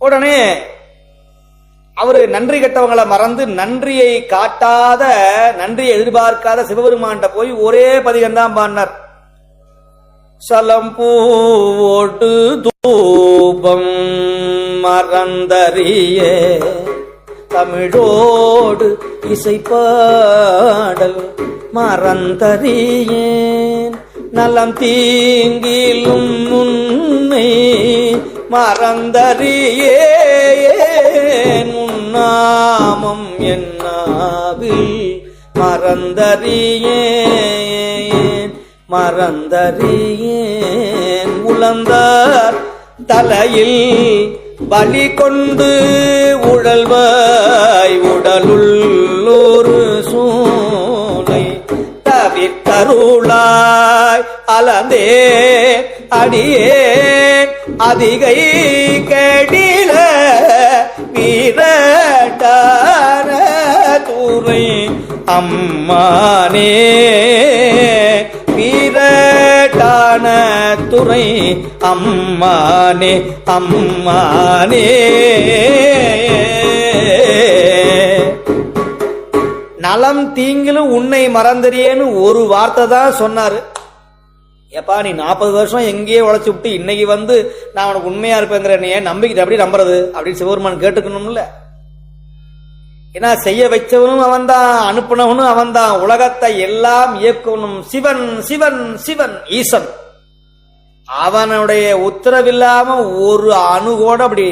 உடனே அவரு நன்றி கெட்டவங்களை மறந்து நன்றியை காட்டாத, நன்றியை எதிர்பார்க்காத சிவபெருமான்கிட்ட போய் ஒரே பதிகம்தான் பாடினார். சலம்பூவோடு தூபம் மறந்தறிய தமிழோடு இசைப்பாடல் மறந்தறியேன் நலம் தீங்கிலும் முன்னை மறந்தறியேன் உன்னாமம் என்னாவில் மறந்தறியேன் மறந்தறியேன் உளந்தார் தலையில் பலி கொண்டு உழல்வாய் உடலுள்ளொரு சூனை தவிர்த்தருளாய் அலந்தே அடியேன் அதிகை கெடில வீரட்டான துறை அம்மானே வீரட்டான துறை அம்மானே அம்மானே. நலம் தீங்கிலும் உன்னை மறந்தறியேன்னு ஒரு வார்த்தை தான் சொன்னாரு. ஏப்பா நீ 40 வருஷம் எங்கேயே உழைச்சி விட்டு இன்னைக்கு வந்து நான் உனக்கு உண்மையா இருப்பேங்கிற நீ நம்பிக்கை எப்படி நம்புறது அப்படின்னு சிவபெருமான் கேட்டுக்கணும்ல. ஏன்னா செய்ய வச்சவனும் அவன் தான், அனுப்புனவனும் அவன் தான், உலகத்தை எல்லாம் இயக்கணும் சிவன் சிவன் சிவன் ஈசன். அவனுடைய உத்தரவில்லாம ஒரு அணு கூட அப்படி